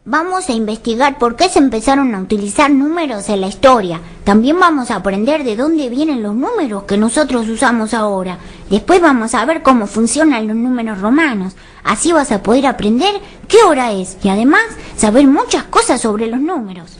Vamos a investigar por qué se empezaron a utilizar números en la historia. También vamos a aprender de dónde vienen los números que nosotros usamos ahora. Después vamos a ver cómo funcionan los números romanos. Así vas a poder aprender qué hora es y además saber muchas cosas sobre los números.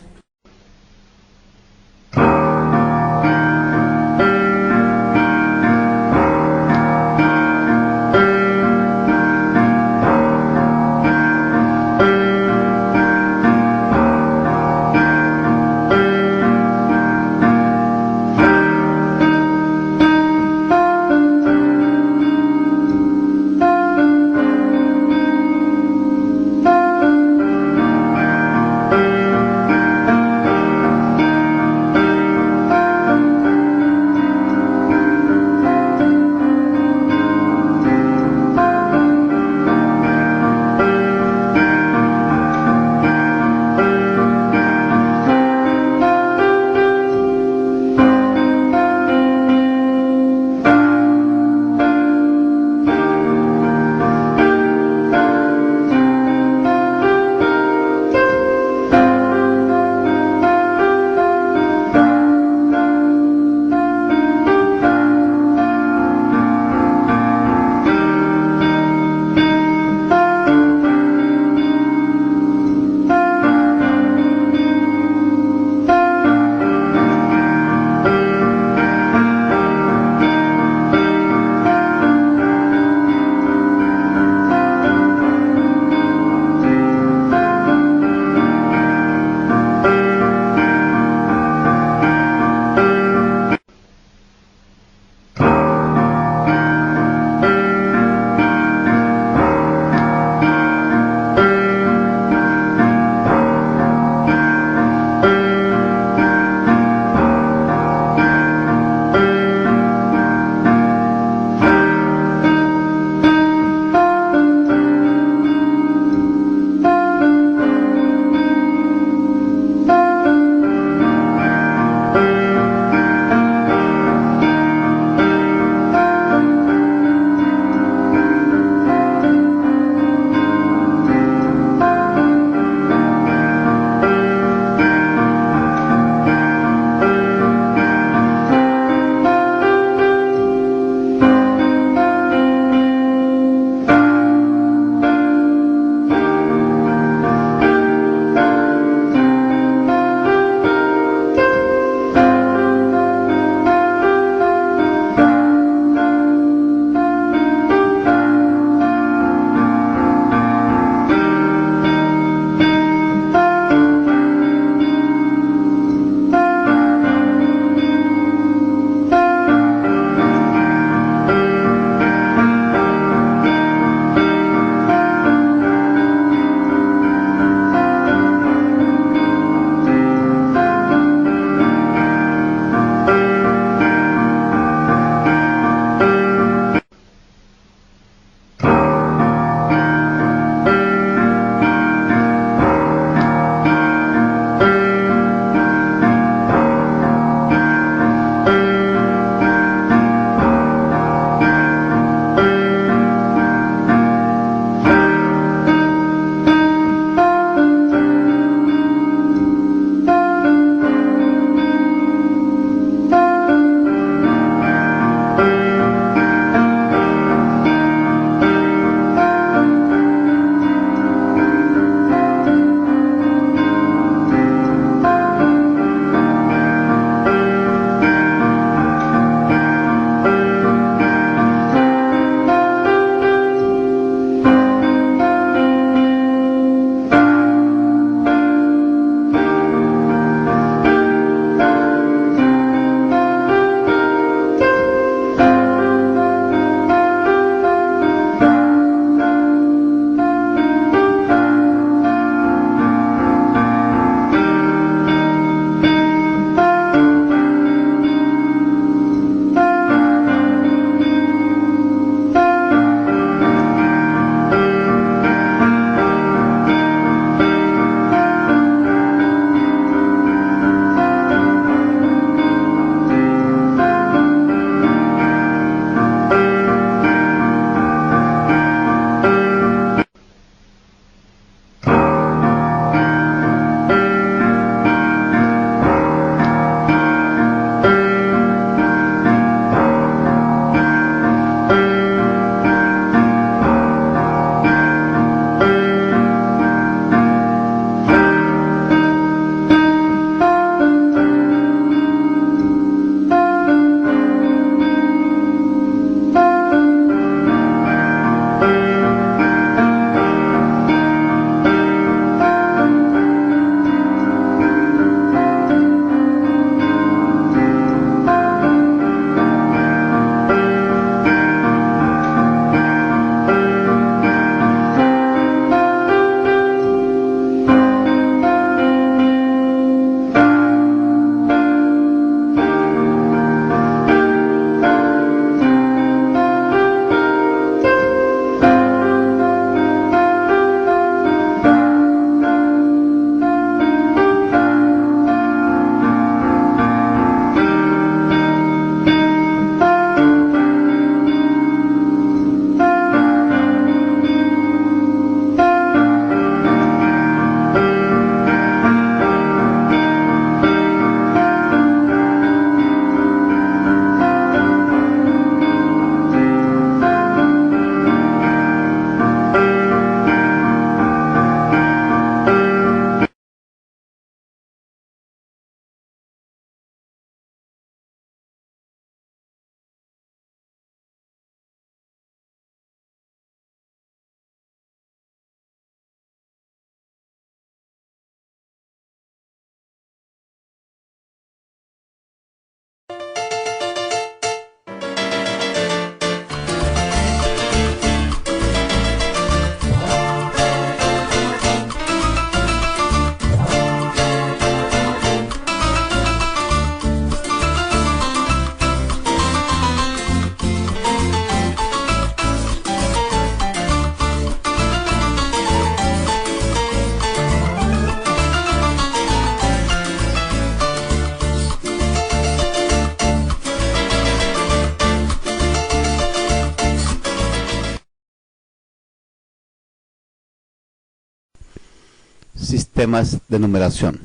Sistemas de numeración.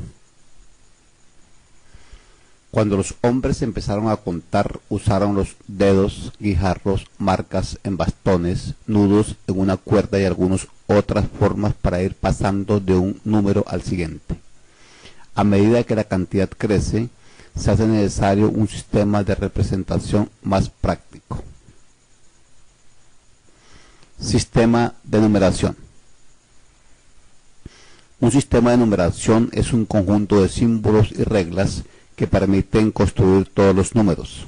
Cuando los hombres empezaron a contar, usaron los dedos, guijarros, marcas en bastones, nudos en una cuerda y algunas otras formas para ir pasando de un número al siguiente. A medida que la cantidad crece, se hace necesario un sistema de representación más práctico. Sistema de numeración. Un sistema de numeración es un conjunto de símbolos y reglas que permiten construir todos los números.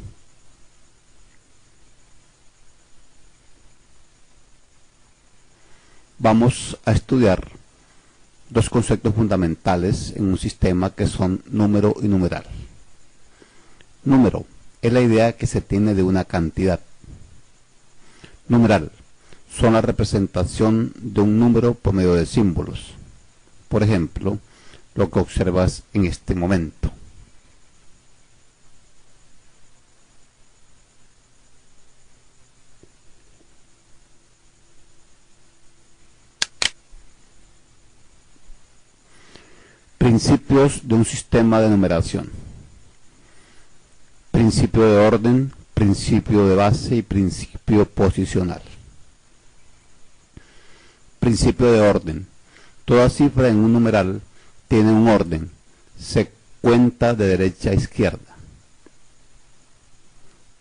Vamos a estudiar dos conceptos fundamentales en un sistema que son número y numeral. Número es la idea que se tiene de una cantidad. Numeral son la representación de un número por medio de símbolos. Por ejemplo, lo que observas en este momento. Principios de un sistema de numeración. Principio de orden, principio de base y principio posicional. Principio de orden. Toda cifra en un numeral tiene un orden. Se cuenta de derecha a izquierda.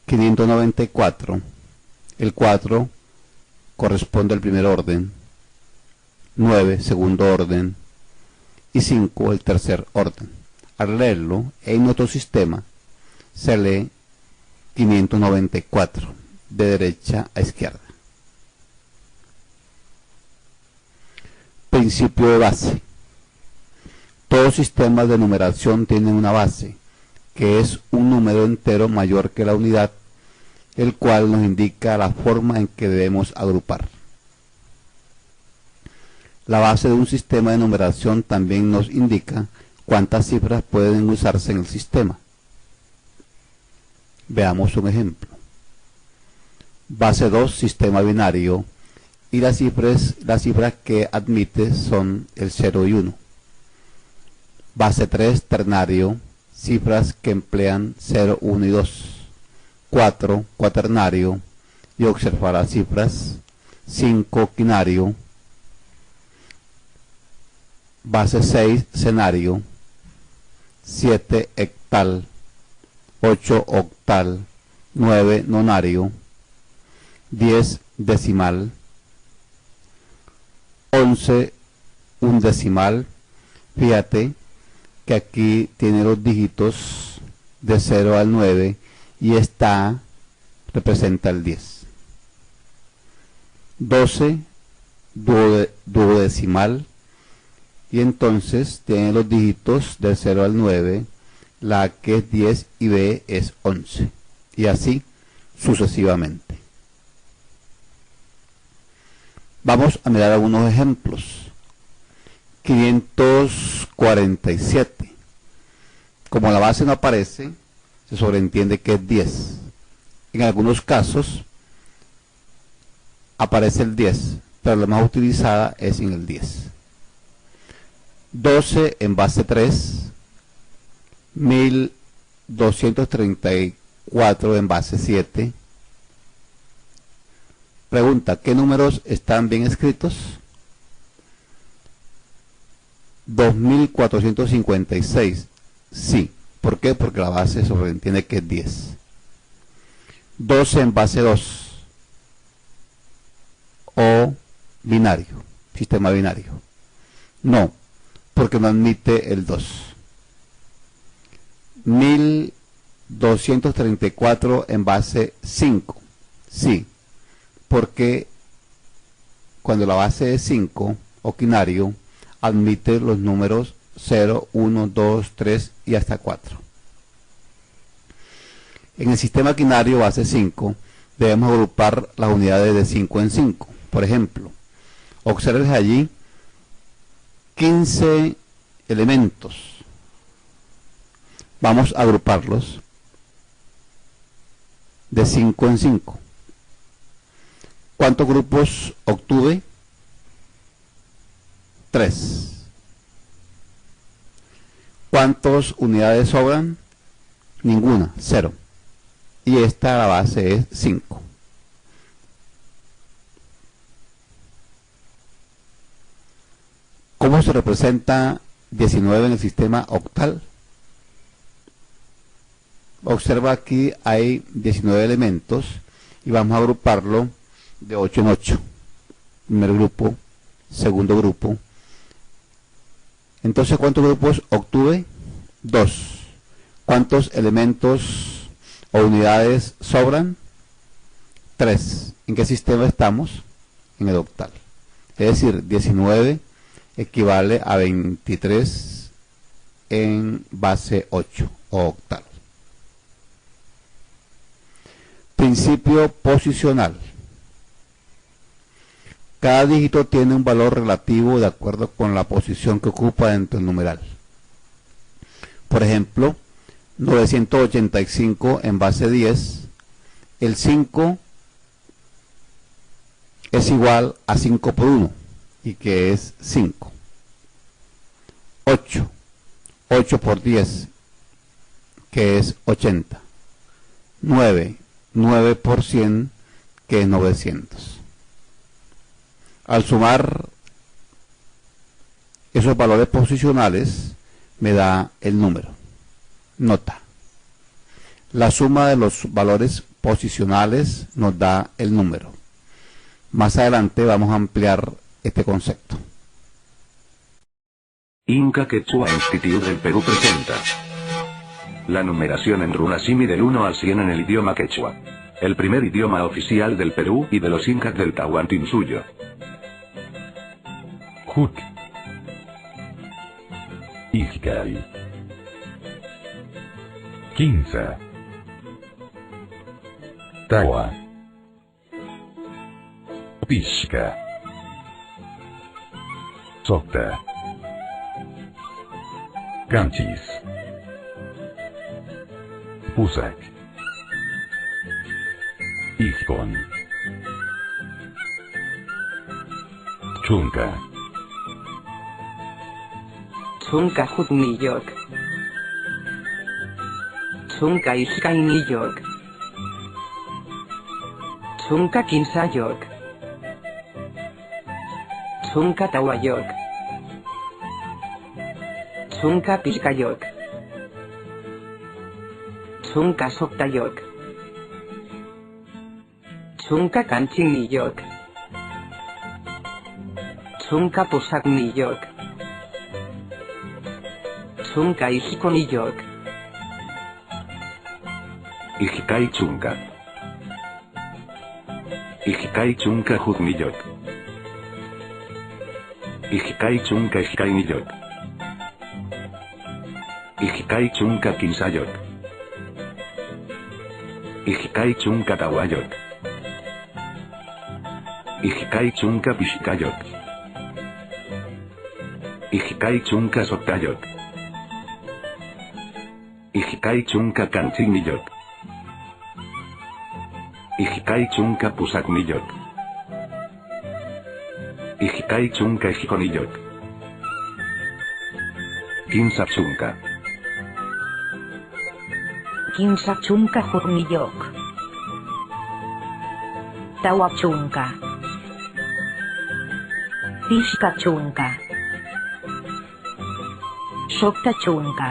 594. El 4 corresponde al primer orden. 9, segundo orden. Y 5, el tercer orden. Al leerlo, en otro sistema, se lee 594, de derecha a izquierda. Principio de base. Todos sistemas de numeración tienen una base, que es un número entero mayor que la unidad, el cual nos indica la forma en que debemos agrupar. La base de un sistema de numeración también nos indica cuántas cifras pueden usarse en el sistema. Veamos un ejemplo. Base 2, sistema binario, y las cifras que admite son el 0 y 1. Base 3, ternario, cifras que emplean 0, 1 y 2. 4, cuaternario, y observar las cifras. 5, quinario. Base 6, cenario. 7, hectal. 8, octal. 9, nonario. 10, decimal. 11, undecimal. Fíjate que aquí tiene los dígitos de 0 al 9 y esta representa el 10. 12, duodecimal. Y entonces tiene los dígitos del 0 al 9, la A que es 10 y B es 11. Y así sucesivamente. Vamos a mirar algunos ejemplos. 547. Como la base no aparece, se sobreentiende que es 10. En algunos casos aparece el 10, pero la más utilizada es en el 10. 12 en base 3, 1234 en base 7. Pregunta, ¿qué números están bien escritos? 2456. Sí. ¿Por qué? Porque la base sobreentiende que es 10. 12 en base 2. O binario, sistema binario. No, porque no admite el 2. 1234 en base 5. Sí, porque cuando la base es 5 o quinario, admite los números 0, 1, 2, 3 y hasta 4. En el sistema quinario base 5 debemos agrupar las unidades de 5 en 5. Por ejemplo, observes allí 15 elementos. Vamos a agruparlos de 5 en 5. ¿Cuántos grupos obtuve? 3. ¿Cuántas unidades sobran? Ninguna, 0. Y esta la base es 5. ¿Cómo se representa 19 en el sistema octal? Observa aquí hay 19 elementos y vamos a agruparlo de 8 en 8. Primer grupo, segundo grupo. Entonces, ¿cuántos grupos obtuve? 2. ¿Cuántos elementos o unidades sobran? 3. ¿En qué sistema estamos? En el octal. Es decir, 19 equivale a 23 en base 8 o octal. Principio posicional. Cada dígito tiene un valor relativo de acuerdo con la posición que ocupa dentro del numeral. Por ejemplo, 985 en base 10, el 5 es igual a 5 por 1, y que es 5. 8 por 10, que es 80. 9 por 100, que es 900. Al sumar esos valores posicionales, me da el número. Nota. La suma de los valores posicionales nos da el número. Más adelante vamos a ampliar este concepto. Inca Quechua Institute del Perú presenta la numeración en runasimi del 1 al 100 en el idioma quechua. El primer idioma oficial del Perú y de los incas del Tahuantinsuyo. Hut. Ixcay. Quinza. Tawa. Pishka. Socta. Ganchis. Pusak. Ixcon. Chunka. Chunka Jutniyok. Chunka Ishkainiyok. Chunka Kinsayok. Chunka Tawayok. Chunka Pishkayok. Chunka Soktayok. Chunka Kanchiniyok. Chunka Posakniyok. Chunka Ishkoniyok. Ijikai Chunka. Ijikai Chunka Jutniyok. Ijikai Chunka Ishkainiyok. Ijikai Chunka Kinsayok. Ijikai Chunka Tawayok. Ijikai Chunka Pishkayok. Ijikai Chunka Soktayok. Ijikai Chunka Kanchiniyok. Ijikai Chunka Pusakniyok. Ijikai Chunka Ishkoniyok. Kinsa Chunka. Kinsa Chunka Jutniyok. Tawa Chunka. Pishka Chunka. Sokta Chunka.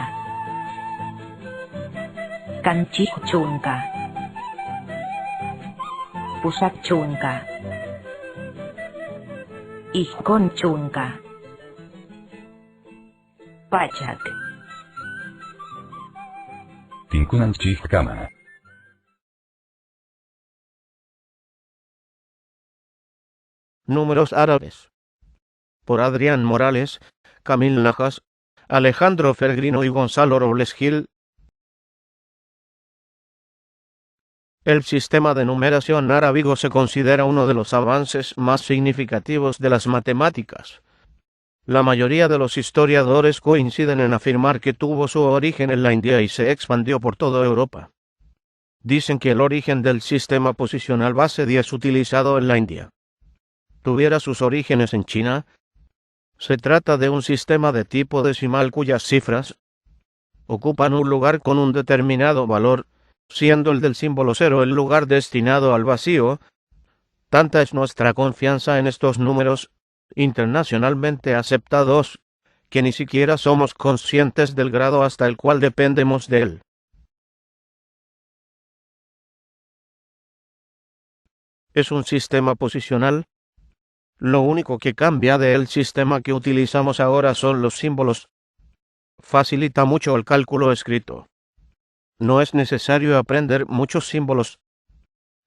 Kanchik Chunka. Pusak Chunka. Ixcon Chunka. Pachak. Tinkunan Chihkama. Números árabes. Por Adrián Morales, Camil Najas, Alejandro Fergrino y Gonzalo Robles Gil. El sistema de numeración arábigo se considera uno de los avances más significativos de las matemáticas. La mayoría de los historiadores coinciden en afirmar que tuvo su origen en la India y se expandió por toda Europa. Dicen que el origen del sistema posicional base 10 utilizado en la India tuviera sus orígenes en China. Se trata de un sistema de tipo decimal cuyas cifras ocupan un lugar con un determinado valor, siendo el del símbolo 0 el lugar destinado al vacío. Tanta es nuestra confianza en estos números internacionalmente aceptados, que ni siquiera somos conscientes del grado hasta el cual dependemos de él. Es un sistema posicional. Lo único que cambia del sistema que utilizamos ahora son los símbolos. Facilita mucho el cálculo escrito. No es necesario aprender muchos símbolos.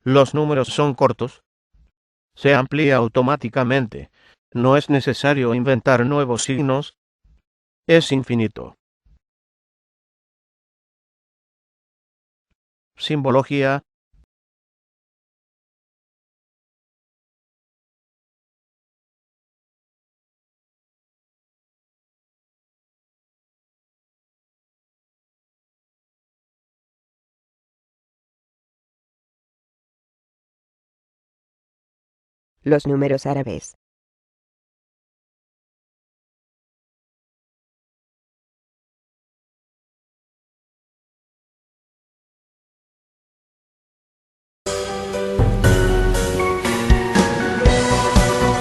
Los números son cortos. Se amplía automáticamente. No es necesario inventar nuevos signos. Es infinito. Simbología. Los números árabes.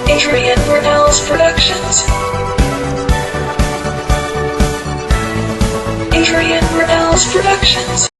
Adrian Brunel's Productions. Adrian Brunel's Productions.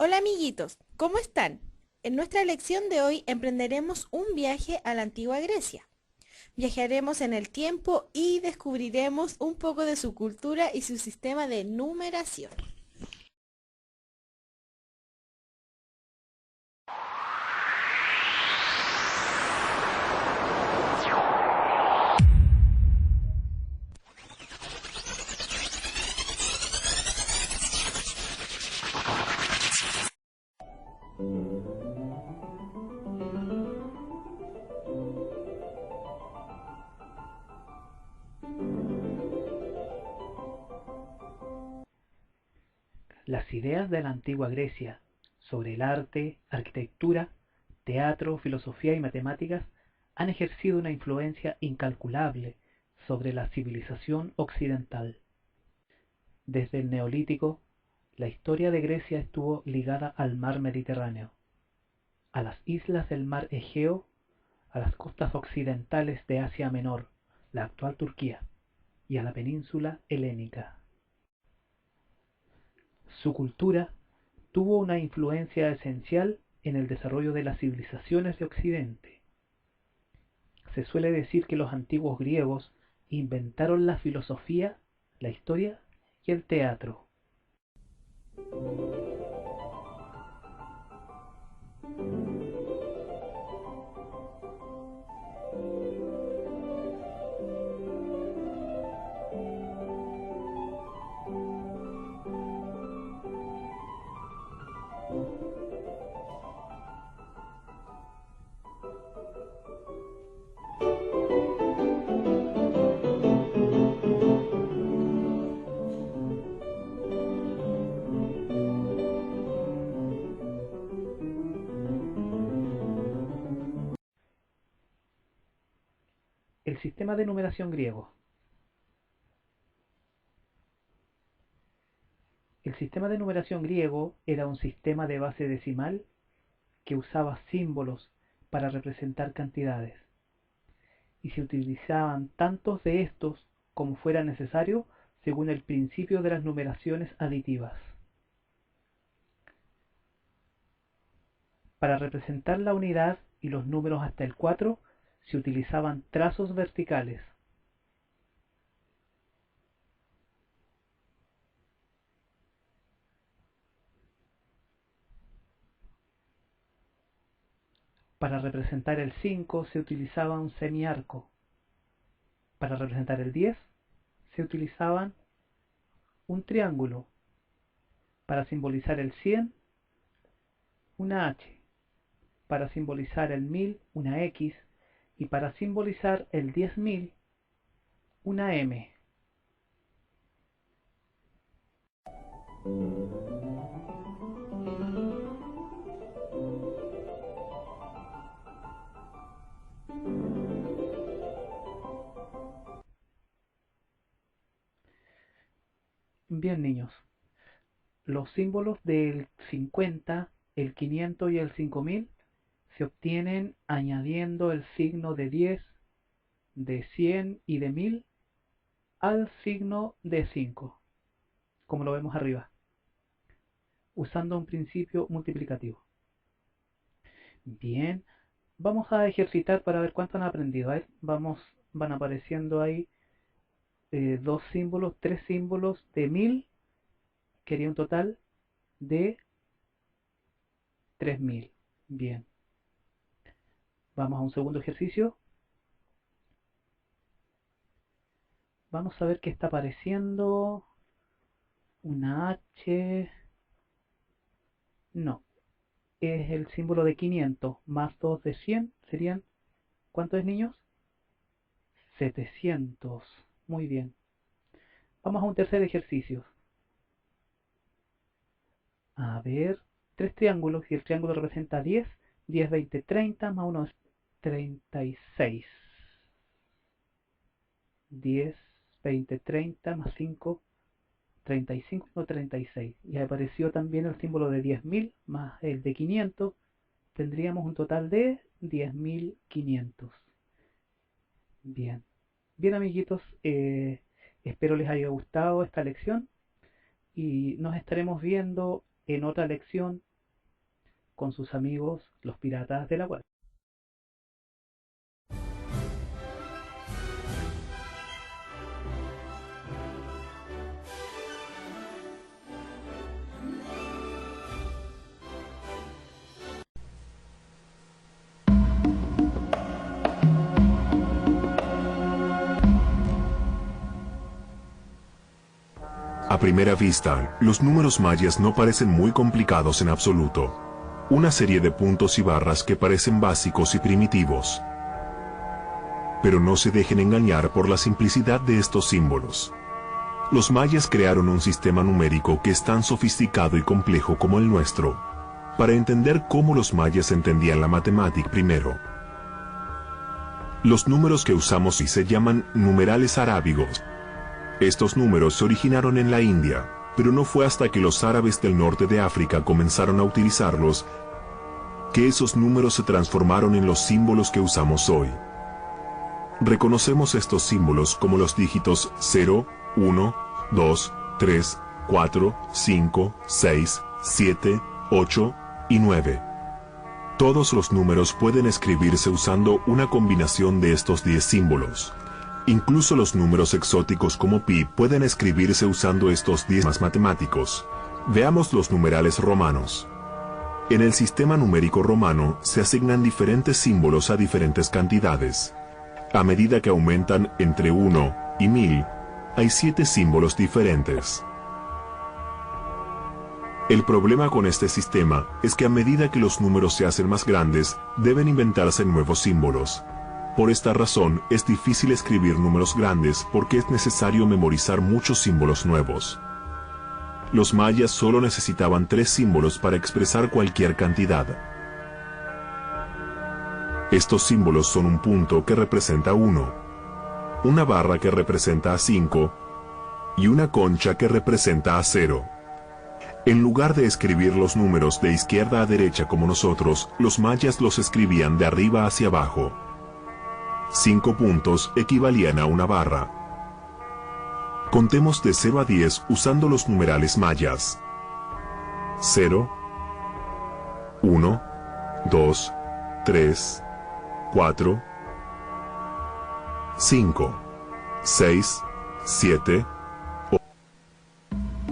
Hola amiguitos, ¿cómo están? En nuestra lección de hoy emprenderemos un viaje a la antigua Grecia. Viajaremos en el tiempo y descubriremos un poco de su cultura y su sistema de numeración. Las ideas de la antigua Grecia sobre el arte, arquitectura, teatro, filosofía y matemáticas han ejercido una influencia incalculable sobre la civilización occidental. Desde el Neolítico, la historia de Grecia estuvo ligada al mar Mediterráneo, a las islas del mar Egeo, a las costas occidentales de Asia Menor, la actual Turquía, y a la península helénica. Su cultura tuvo una influencia esencial en el desarrollo de las civilizaciones de Occidente. Se suele decir que los antiguos griegos inventaron la filosofía, la historia y el teatro. El sistema de numeración griego. El sistema de numeración griego era un sistema de base decimal que usaba símbolos para representar cantidades, y se utilizaban tantos de estos como fuera necesario según el principio de las numeraciones aditivas. Para representar la unidad y los números hasta el 4 se utilizaban trazos verticales. Para representar el 5 se utilizaba un semiarco. Para representar el 10 se utilizaban un triángulo. Para simbolizar el 100, una H. Para simbolizar el 1000, una X. Y para simbolizar el 10.000, una M. Bien, niños, los símbolos del 50, el 500 y el 5000 se obtienen añadiendo el signo de 10, de 100 y de 1000 al signo de 5, como lo vemos arriba, usando un principio multiplicativo. Bien, vamos a ejercitar para ver cuánto han aprendido. Van apareciendo ahí dos símbolos, tres símbolos de 1000, que haría un total de 3000. Bien. Vamos a un segundo ejercicio. Vamos a ver qué está apareciendo. Una H. No. Es el símbolo de 500 más 2 de 100. Serían, ¿cuántos niños? 700. Muy bien. Vamos a un tercer ejercicio. A ver, tres triángulos y el triángulo representa 10. 10, 20, 30 más 1 es 36. 10, 20, 30 más 5, 35 y 36. Y apareció también el símbolo de 10.000 más el de 500. Tendríamos un total de 10.500. Bien. Bien, amiguitos, espero les haya gustado esta lección y nos estaremos viendo en otra lección con sus amigos los piratas de la web. A primera vista, los números mayas no parecen muy complicados en absoluto. Una serie de puntos y barras que parecen básicos y primitivos. Pero no se dejen engañar por la simplicidad de estos símbolos. Los mayas crearon un sistema numérico que es tan sofisticado y complejo como el nuestro. Para entender cómo los mayas entendían la matemática primero. Los números que usamos y se llaman numerales arábigos. Estos números se originaron en la India, pero no fue hasta que los árabes del norte de África comenzaron a utilizarlos que esos números se transformaron en los símbolos que usamos hoy. Reconocemos estos símbolos como los dígitos 0, 1, 2, 3, 4, 5, 6, 7, 8 y 9. Todos los números pueden escribirse usando una combinación de estos 10 símbolos. Incluso los números exóticos como pi pueden escribirse usando estos 10 más matemáticos. Veamos los numerales romanos. En el sistema numérico romano se asignan diferentes símbolos a diferentes cantidades. A medida que aumentan entre 1 y 1000, hay 7 símbolos diferentes. El problema con este sistema es que a medida que los números se hacen más grandes, deben inventarse nuevos símbolos. Por esta razón, es difícil escribir números grandes porque es necesario memorizar muchos símbolos nuevos. Los mayas solo necesitaban 3 símbolos para expresar cualquier cantidad. Estos símbolos son un punto que representa 1, una barra que representa a 5 y una concha que representa a 0. En lugar de escribir los números de izquierda a derecha como nosotros, los mayas los escribían de arriba hacia abajo. 5 puntos equivalían a una barra. Contemos de 0 a 10 usando los numerales mayas. 0, 1, 2, 3, 4, 5, 6, 7, 8.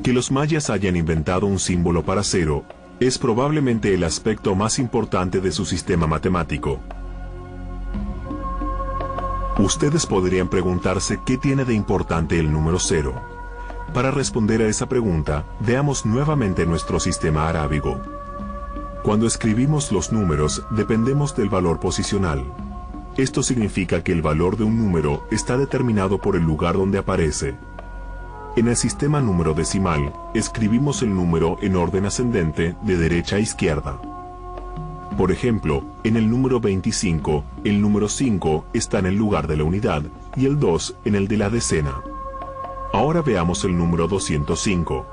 Que los mayas hayan inventado un símbolo para 0 es probablemente el aspecto más importante de su sistema matemático. Ustedes podrían preguntarse qué tiene de importante el número 0. Para responder a esa pregunta, veamos nuevamente nuestro sistema arábigo. Cuando escribimos los números, dependemos del valor posicional. Esto significa que el valor de un número está determinado por el lugar donde aparece. En el sistema número decimal, escribimos el número en orden ascendente de derecha a izquierda. Por ejemplo, en el número 25, el número 5 está en el lugar de la unidad y el 2 en el de la decena. Ahora veamos el número 205.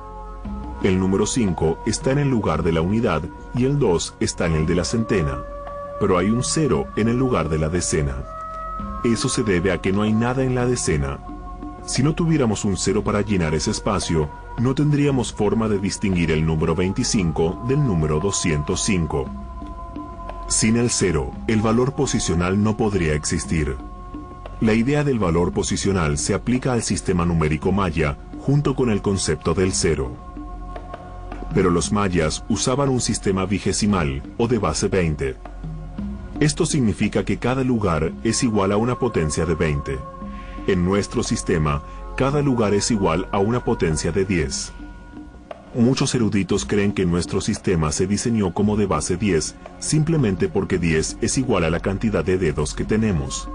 El número 5 está en el lugar de la unidad y el 2 está en el de la centena, pero hay un 0 en el lugar de la decena. Eso se debe a que no hay nada en la decena. Si no tuviéramos un 0 para llenar ese espacio, no tendríamos forma de distinguir el número 25 del número 205. Sin el 0, el valor posicional no podría existir. La idea del valor posicional se aplica al sistema numérico maya junto con el concepto del 0. Pero los mayas usaban un sistema vigesimal o de base 20. Esto significa que cada lugar es igual a una potencia de 20. En nuestro sistema, cada lugar es igual a una potencia de 10. Muchos eruditos creen que nuestro sistema se diseñó como de base 10, simplemente porque 10 es igual a la cantidad de dedos que tenemos.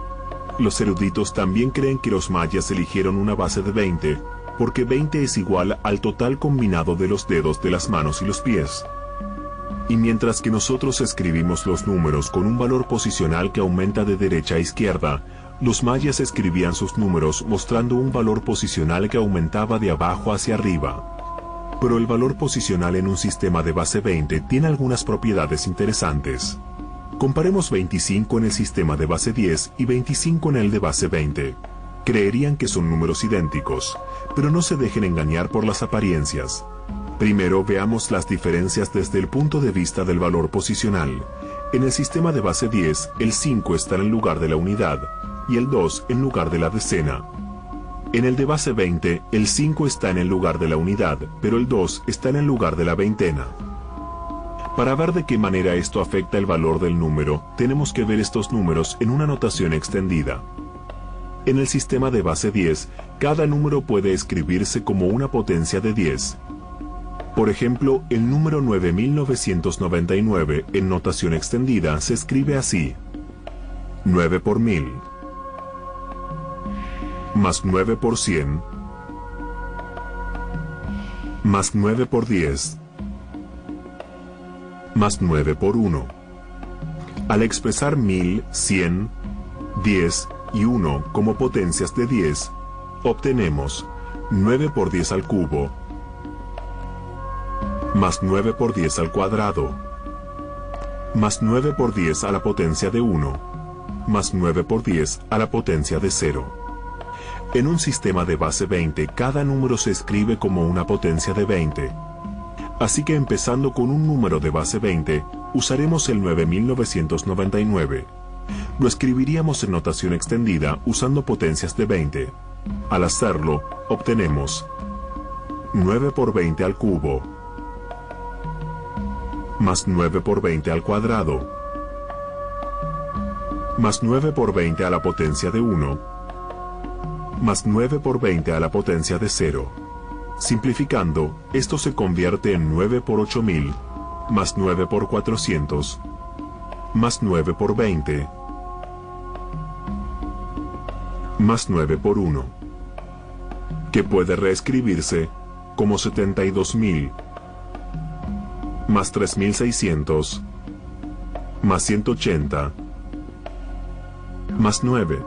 Los eruditos también creen que los mayas eligieron una base de 20, porque 20 es igual al total combinado de los dedos de las manos y los pies. Y mientras que nosotros escribimos los números con un valor posicional que aumenta de derecha a izquierda, los mayas escribían sus números mostrando un valor posicional que aumentaba de abajo hacia arriba. Pero el valor posicional en un sistema de base 20 tiene algunas propiedades interesantes. Comparemos 25 en el sistema de base 10 y 25 en el de base 20. Creerían que son números idénticos, pero no se dejen engañar por las apariencias. Primero veamos las diferencias desde el punto de vista del valor posicional. En el sistema de base 10, el 5 está en el lugar de la unidad y el 2 en lugar de la decena. En el de base 20, el 5 está en el lugar de la unidad, pero el 2 está en el lugar de la veintena. Para ver de qué manera esto afecta el valor del número, tenemos que ver estos números en una notación extendida. En el sistema de base 10, cada número puede escribirse como una potencia de 10. Por ejemplo, el número 9999 en notación extendida se escribe así: 9 por 1000, más 9 por 100, más 9 por 10, más 9 por 1. Al expresar 1000, 100, 10 y 1 como potencias de 10, obtenemos 9 por 10 al cubo, más 9 por 10 al cuadrado, más 9 por 10 a la potencia de 1, más 9 por 10 a la potencia de 0. En un sistema de base 20, cada número se escribe como una potencia de 20. Así que empezando con un número de base 20, usaremos el 9999. Lo escribiríamos en notación extendida usando potencias de 20. Al hacerlo, obtenemos 9 por 20 al cubo, más 9 por 20 al cuadrado, más 9 por 20 a la potencia de 1, más 9 por 20 a la potencia de 0. Simplificando, esto se convierte en 9 por 8000, más 9 por 400, más 9 por 20, más 9 por 1, que puede reescribirse como 72000, más 3600, más 180, más 9,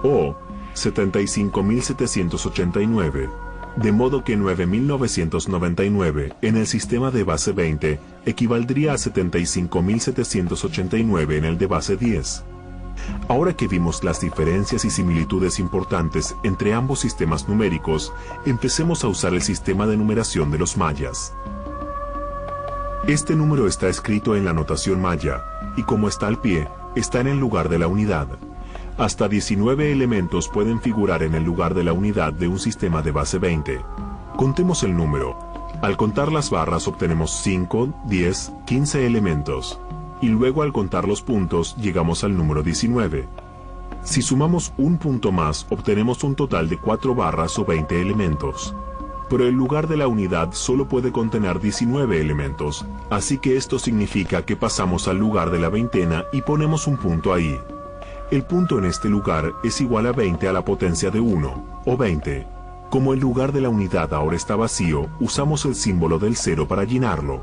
o 75789, de modo que 9999 en el sistema de base 20 equivaldría a 75789 en el de base 10. Ahora que vimos las diferencias y similitudes importantes entre ambos sistemas numéricos, empecemos a usar el sistema de numeración de los mayas. Este número está escrito en la notación maya, y como está al pie, está en el lugar de la unidad. Hasta 19 elementos pueden figurar en el lugar de la unidad de un sistema de base 20. Contemos el número. Al contar las barras obtenemos 5, 10, 15 elementos. Y luego al contar los puntos llegamos al número 19. Si sumamos un punto más, obtenemos un total de 4 barras o 20 elementos. Pero el lugar de la unidad solo puede contener 19 elementos, así que esto significa que pasamos al lugar de la veintena y ponemos un punto ahí. El punto en este lugar es igual a 20 a la potencia de 1, o 20. Como el lugar de la unidad ahora está vacío, usamos el símbolo del 0 para llenarlo.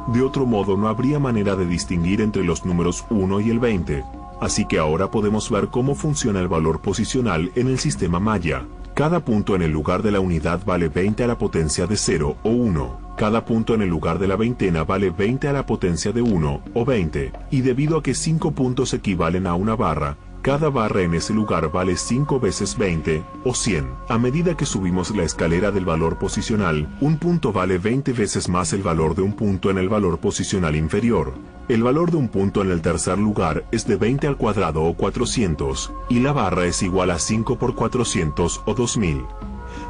De otro modo no habría manera de distinguir entre los números 1 y el 20. Así que ahora podemos ver cómo funciona el valor posicional en el sistema maya. Cada punto en el lugar de la unidad vale 20 a la potencia de 0 o 1. Cada punto en el lugar de la veintena vale 20 a la potencia de 1 o 20. Y debido a que 5 puntos equivalen a una barra, cada barra en ese lugar vale 5 veces 20 o 100. A medida que subimos la escalera del valor posicional, un punto vale 20 veces más el valor de un punto en el valor posicional inferior. El valor de un punto en el tercer lugar es de 20 al cuadrado o 400, y la barra es igual a 5 por 400 o 2000.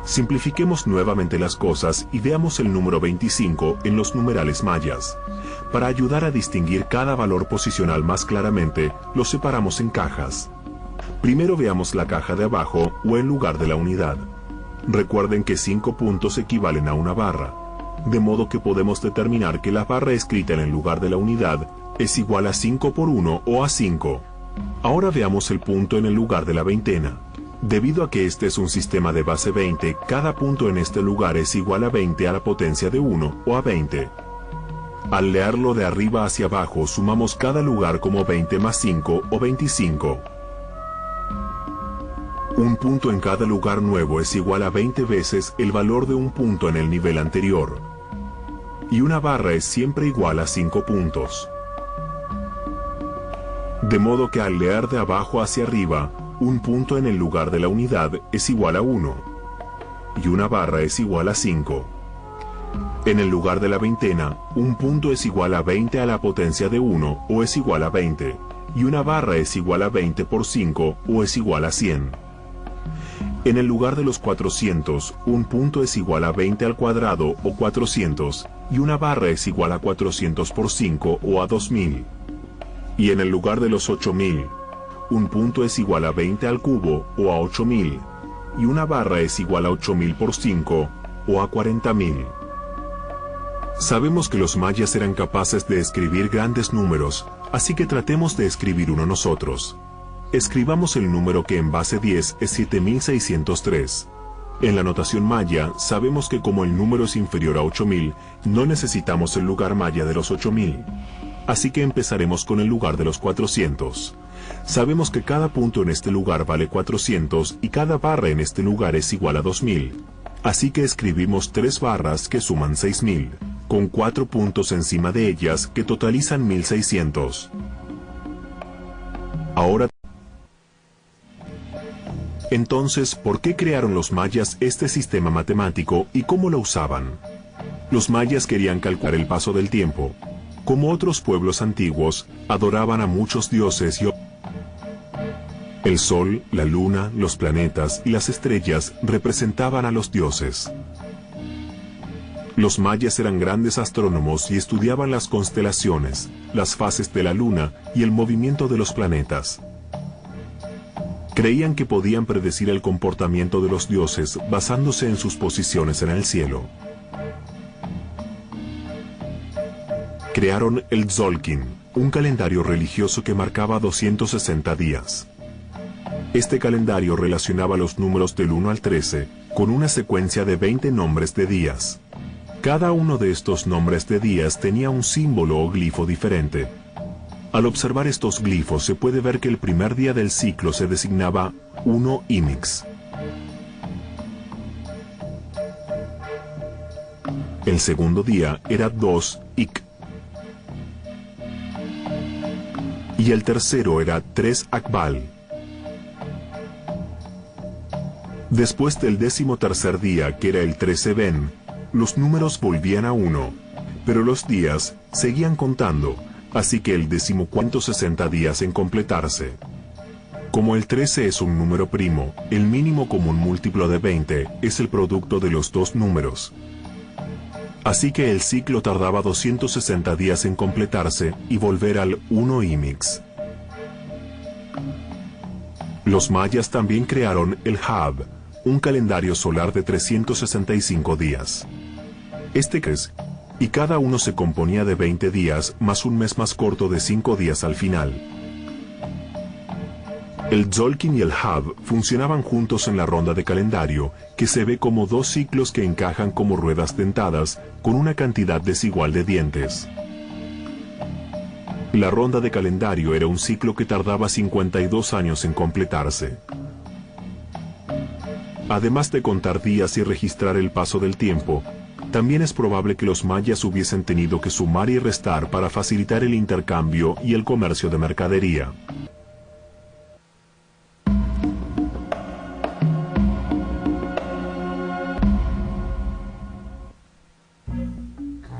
Simplifiquemos nuevamente las cosas y veamos el número 25 en los numerales mayas. Para ayudar a distinguir cada valor posicional más claramente, los separamos en cajas. Primero veamos la caja de abajo o en lugar de la unidad. Recuerden que 5 puntos equivalen a una barra, de modo que podemos determinar que la barra escrita en el lugar de la unidad es igual a 5 por 1 o a 5. Ahora veamos el punto en el lugar de la veintena. Debido a que este es un sistema de base 20, cada punto en este lugar es igual a 20 a la potencia de 1 o a 20. Al leerlo de arriba hacia abajo, sumamos cada lugar como 20 más 5 o 25. Un punto en cada lugar nuevo es igual a 20 veces el valor de un punto en el nivel anterior. Y una barra es siempre igual a 5 puntos. De modo que al leer de abajo hacia arriba, un punto en el lugar de la unidad es igual a 1. Y una barra es igual a 5. En el lugar de la veintena, un punto es igual a 20 a la potencia de 1 o es igual a 20, y una barra es igual a 20 por 5 o es igual a 100. En el lugar de los 400, un punto es igual a 20 al cuadrado o 400, y una barra es igual a 400 por 5 o a 2000. Y en el lugar de los 8000, un punto es igual a 20 al cubo o a 8000, y una barra es igual a 8000 por 5 o a 40000. Sabemos que los mayas eran capaces de escribir grandes números, así que tratemos de escribir uno nosotros. Escribamos el número que en base 10 es 7603. En la notación maya, sabemos que como el número es inferior a 8000, no necesitamos el lugar maya de los 8000. Así que empezaremos con el lugar de los 400. Sabemos que cada punto en este lugar vale 400 y cada barra en este lugar es igual a 2000. Así que escribimos 3 barras que suman 6000, con 4 puntos encima de ellas que totalizan 1600. Ahora, entonces, ¿por qué crearon los mayas este sistema matemático y cómo lo usaban? Los mayas querían calcular el paso del tiempo. Como otros pueblos antiguos, adoraban a muchos dioses y el sol, la luna, los planetas y las estrellas representaban a los dioses. Los mayas eran grandes astrónomos y estudiaban las constelaciones, las fases de la luna y el movimiento de los planetas. Creían que podían predecir el comportamiento de los dioses basándose en sus posiciones en el cielo. Crearon el Tzolk'in, un calendario religioso que marcaba 260 días. Este calendario relacionaba los números del 1 al 13 con una secuencia de 20 nombres de días. Cada uno de estos nombres de días tenía un símbolo o glifo diferente. Al observar estos glifos se puede ver que el primer día del ciclo se designaba 1 Imix. El segundo día era 2 Ik. Y el tercero era 3 Akbal. Después del 13º día, que era el 13 Ben, los números volvían a 1, pero los días seguían contando, así que el 14º 60 días en completarse. Como el 13 es un número primo, el mínimo común múltiplo de 20 es el producto de los dos números. Así que el ciclo tardaba 260 días en completarse y volver al 1 Imix. Los mayas también crearon el Hab, un calendario solar de 365 días. Y cada uno se componía de 20 días más un mes más corto de 5 días al final. El Tzolk'in y el Hab funcionaban juntos en la ronda de calendario, que se ve como dos ciclos que encajan como ruedas dentadas con una cantidad desigual de dientes. La ronda de calendario era un ciclo que tardaba 52 años en completarse. Además de contar días y registrar el paso del tiempo, también es probable que los mayas hubiesen tenido que sumar y restar para facilitar el intercambio y el comercio de mercadería.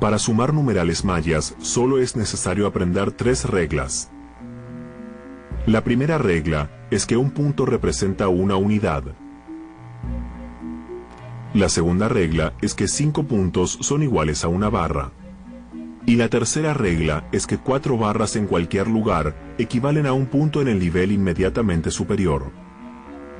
Para sumar numerales mayas, solo es necesario aprender 3 reglas. La primera regla es que un punto representa una unidad. La segunda regla es que 5 puntos son iguales a una barra. Y la tercera regla es que 4 barras en cualquier lugar equivalen a un punto en el nivel inmediatamente superior.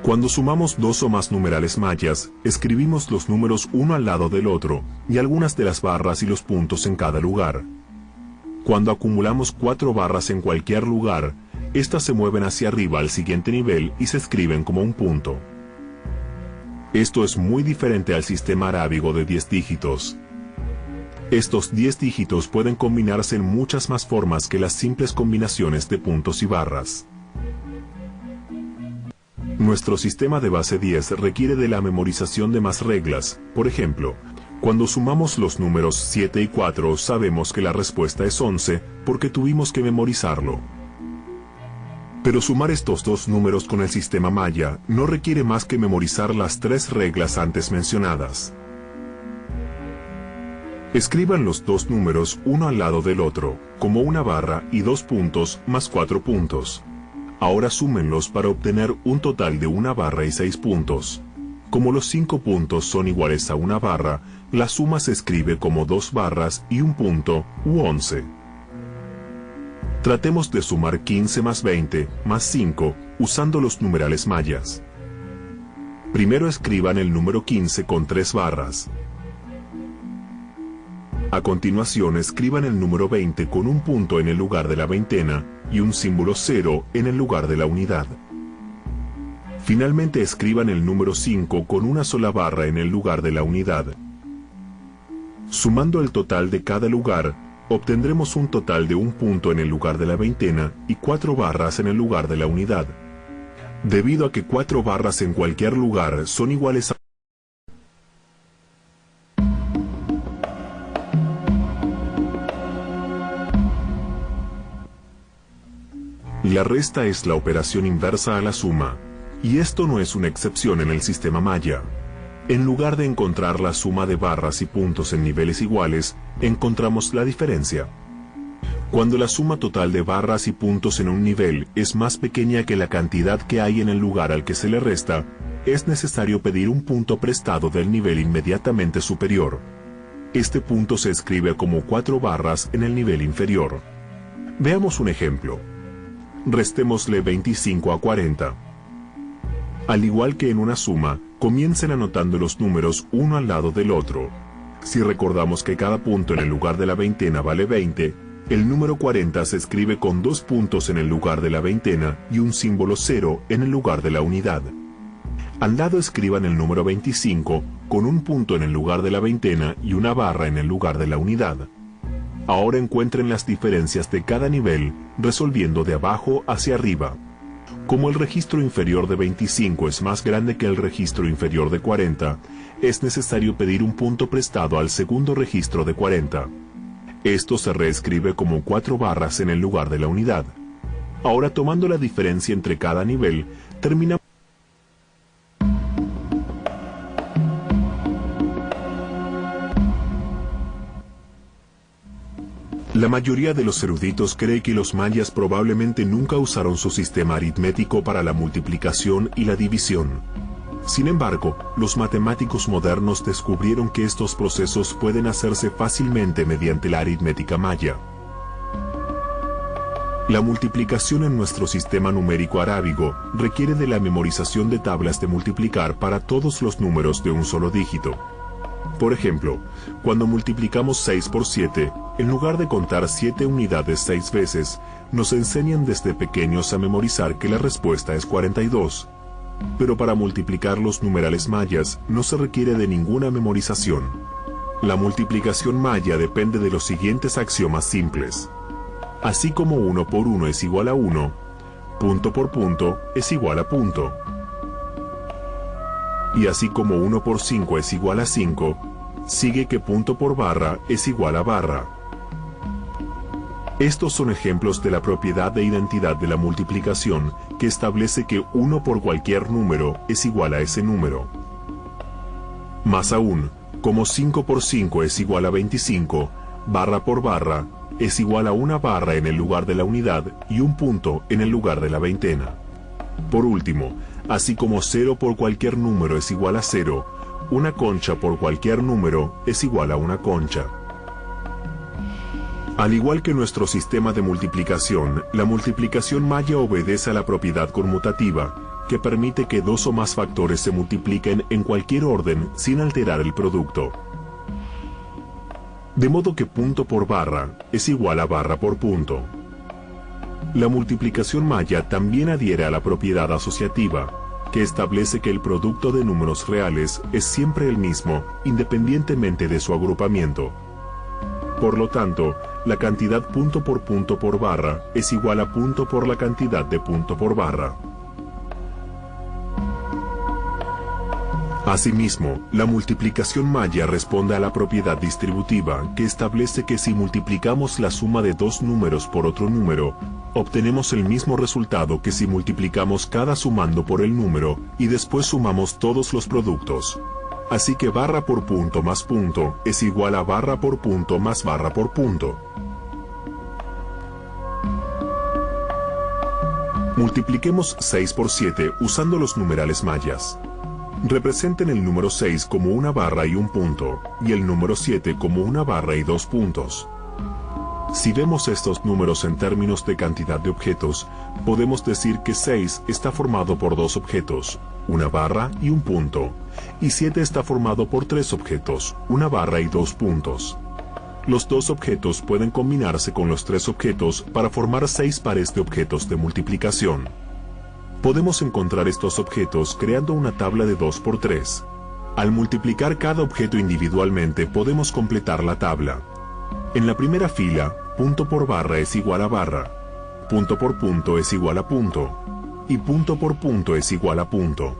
Cuando sumamos 2 o más numerales mayas, escribimos los números uno al lado del otro y algunas de las barras y los puntos en cada lugar. Cuando acumulamos 4 barras en cualquier lugar, estas se mueven hacia arriba al siguiente nivel y se escriben como un punto. Esto es muy diferente al sistema arábigo de 10 dígitos. Estos 10 dígitos pueden combinarse en muchas más formas que las simples combinaciones de puntos y barras. Nuestro sistema de base 10 requiere de la memorización de más reglas. Por ejemplo, cuando sumamos los números 7 y 4 sabemos que la respuesta es 11 porque tuvimos que memorizarlo. Pero sumar estos dos números con el sistema maya no requiere más que memorizar las 3 reglas antes mencionadas. Escriban los dos números uno al lado del otro, como una barra y 2 puntos más 4 puntos. Ahora súmenlos para obtener un total de una barra y 6 puntos. Como los 5 puntos son iguales a una barra, la suma se escribe como 2 barras y un punto, u 11. Tratemos de sumar 15 más 20 más 5 usando los numerales mayas. Primero escriban el número 15 con 3 barras. A continuación escriban el número 20 con un punto en el lugar de la veintena y un símbolo 0 en el lugar de la unidad. Finalmente escriban el número 5 con una sola barra en el lugar de la unidad. Sumando el total de cada lugar, obtendremos un total de un punto en el lugar de la veintena y 4 barras en el lugar de la unidad. Debido a que 4 barras en cualquier lugar son iguales a la resta es la operación inversa a la suma, y esto no es una excepción en el sistema maya. En lugar de encontrar la suma de barras y puntos en niveles iguales, encontramos la diferencia. Cuando la suma total de barras y puntos en un nivel es más pequeña que la cantidad que hay en el lugar al que se le resta, es necesario pedir un punto prestado del nivel inmediatamente superior. Este punto se escribe como 4 barras en el nivel inferior. Veamos un ejemplo. Restémosle 25 a 40. Al igual que en una suma, comiencen anotando los números uno al lado del otro. Si recordamos que cada punto en el lugar de la veintena vale 20, el número 40 se escribe con 2 puntos en el lugar de la veintena y un símbolo 0 en el lugar de la unidad. Al lado escriban el número 25 con un punto en el lugar de la veintena y una barra en el lugar de la unidad. Ahora encuentren las diferencias de cada nivel, resolviendo de abajo hacia arriba. Como el registro inferior de 25 es más grande que el registro inferior de 40, es necesario pedir un punto prestado al segundo registro de 40. Esto se reescribe como 4 barras en el lugar de la unidad. Ahora, tomando la diferencia entre cada nivel, terminamos. La mayoría de los eruditos cree que los mayas probablemente nunca usaron su sistema aritmético para la multiplicación y la división. Sin embargo, los matemáticos modernos descubrieron que estos procesos pueden hacerse fácilmente mediante la aritmética maya. La multiplicación en nuestro sistema numérico arábigo requiere de la memorización de tablas de multiplicar para todos los números de un solo dígito. Por ejemplo, cuando multiplicamos 6 por 7, en lugar de contar 7 unidades 6 veces, nos enseñan desde pequeños a memorizar que la respuesta es 42. Pero para multiplicar los numerales mayas no se requiere de ninguna memorización. La multiplicación maya depende de los siguientes axiomas simples. Así como 1 por 1 es igual a 1, punto por punto es igual a punto. Y así como 1 por 5 es igual a 5, sigue que punto por barra es igual a barra. Estos son ejemplos de la propiedad de identidad de la multiplicación que establece que 1 por cualquier número es igual a ese número. Más aún, como 5 por 5 es igual a 25, barra por barra es igual a una barra en el lugar de la unidad y un punto en el lugar de la veintena. Por último, así como 0 por cualquier número es igual a 0, una concha por cualquier número es igual a una concha. Al igual que nuestro sistema de multiplicación, la multiplicación maya obedece a la propiedad conmutativa, que permite que 2 o más factores se multipliquen en cualquier orden sin alterar el producto. De modo que punto por barra es igual a barra por punto. La multiplicación maya también adhiere a la propiedad asociativa, que establece que el producto de números reales es siempre el mismo, independientemente de su agrupamiento. Por lo tanto, la cantidad punto por barra es igual a punto por la cantidad de punto por barra. Asimismo, la multiplicación maya responde a la propiedad distributiva, que establece que si multiplicamos la suma de 2 números por otro número, obtenemos el mismo resultado que si multiplicamos cada sumando por el número y después sumamos todos los productos. así que barra por punto más punto es igual a barra por punto más barra por punto. Multipliquemos 6 por 7 usando los numerales mayas. Representen el número 6 como una barra y un punto, y el número 7 como una barra y 2 puntos. Si vemos estos números en términos de cantidad de objetos, podemos decir que 6 está formado por 2 objetos, una barra y un punto, y 7 está formado por 3 objetos, una barra y 2 puntos. Los 2 objetos pueden combinarse con los 3 objetos para formar 6 pares de objetos de multiplicación. Podemos encontrar estos objetos creando una tabla de 2 por 3. Al multiplicar cada objeto individualmente podemos completar la tabla. En la primera fila, punto por barra es igual a barra, punto por punto es igual a punto, y punto por punto es igual a punto.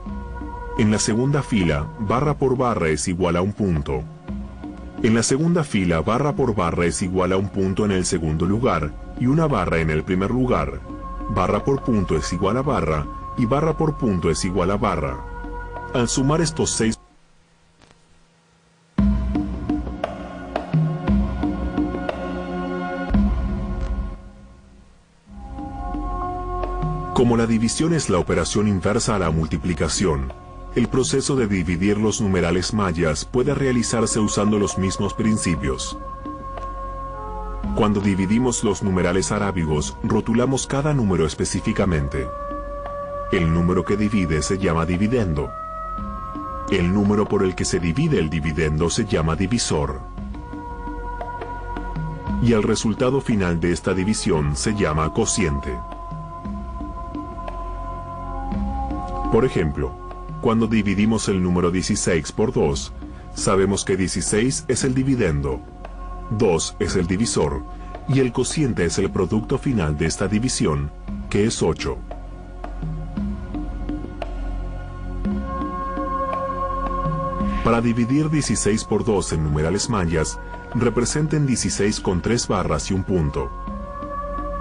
En la segunda fila, barra por barra es igual a un punto. En la segunda fila, barra por barra es igual a un punto en el segundo lugar y una barra en el primer lugar. Barra por punto es igual a barra y barra por punto es igual a barra. Al sumar estos 6 Como la división es la operación inversa a la multiplicación, el proceso de dividir los numerales mayas puede realizarse usando los mismos principios. Cuando dividimos los numerales arábigos, rotulamos cada número específicamente. El número que divide se llama dividendo. El número por el que se divide el dividendo se llama divisor. Y el resultado final de esta división se llama cociente. Por ejemplo, cuando dividimos el número 16 por 2, sabemos que 16 es el dividendo, 2 es el divisor, y el cociente es el producto final de esta división, que es 8. Para dividir 16 por 2 en numerales mayas, representen 16 con 3 barras y un punto.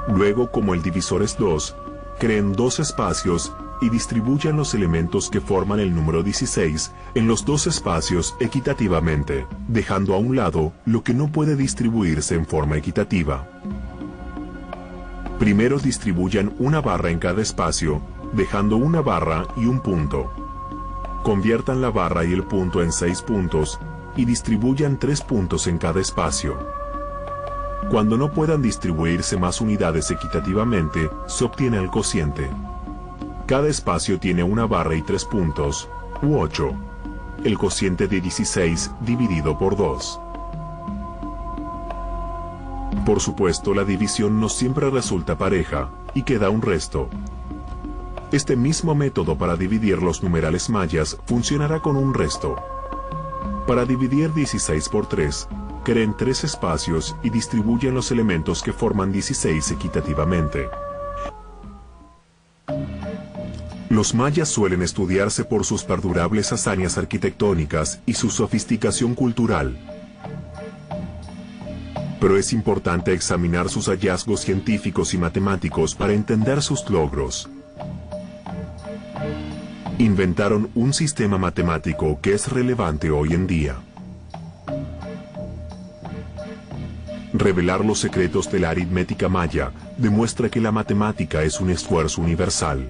Luego, como el divisor es 2, creen 2 espacios y distribuyan los elementos que forman el número 16 en los 2 espacios equitativamente, dejando a un lado lo que no puede distribuirse en forma equitativa. Primero distribuyan una barra en cada espacio, dejando una barra y un punto. Conviertan la barra y el punto en 6 puntos y distribuyan 3 puntos en cada espacio. Cuando no puedan distribuirse más unidades equitativamente, se obtiene el cociente. Cada espacio tiene una barra y 3 puntos, u 8. El cociente de 16 dividido por 2. Por supuesto, la división no siempre resulta pareja, y queda un resto. Este mismo método para dividir los numerales mayas funcionará con un resto. Para dividir 16 por 3, creen 3 espacios y distribuyen los elementos que forman 16 equitativamente. Los mayas suelen estudiarse por sus perdurables hazañas arquitectónicas y su sofisticación cultural. Pero es importante examinar sus hallazgos científicos y matemáticos para entender sus logros. Inventaron un sistema matemático que es relevante hoy en día. Revelar los secretos de la aritmética maya demuestra que la matemática es un esfuerzo universal.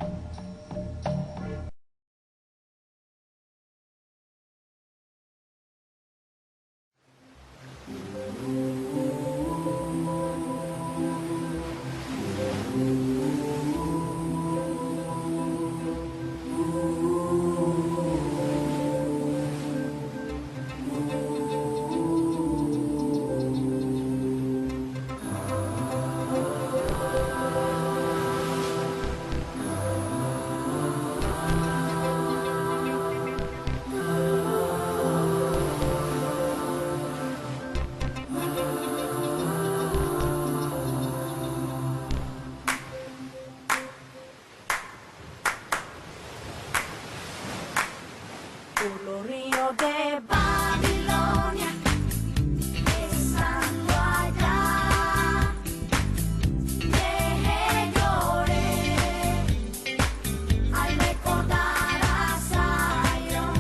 Puro río de Babilonia, estando allá, lloré al recordar a Zion,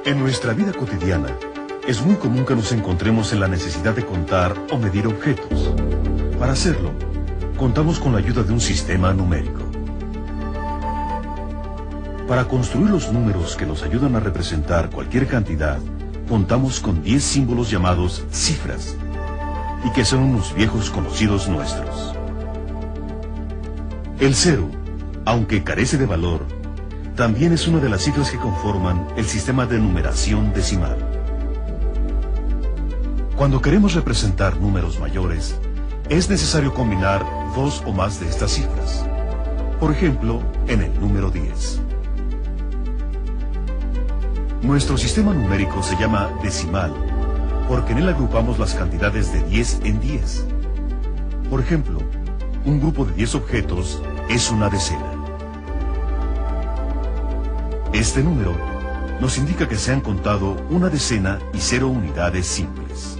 En nuestra vida cotidiana, es muy común que nos encontremos en la necesidad de contar o medir objetos. Para hacerlo, contamos con la ayuda de un sistema numérico. Para construir los números que nos ayudan a representar cualquier cantidad, contamos con 10 símbolos llamados cifras, y que son unos viejos conocidos nuestros. El 0, aunque carece de valor, también es una de las cifras que conforman el sistema de numeración decimal. Cuando queremos representar números mayores, es necesario combinar 2 o más de estas cifras. Por ejemplo, en el número 10. Nuestro sistema numérico se llama decimal, porque en él agrupamos las cantidades de 10 en 10. Por ejemplo, un grupo de 10 objetos es una decena. Este número nos indica que se han contado una decena y 0 unidades simples.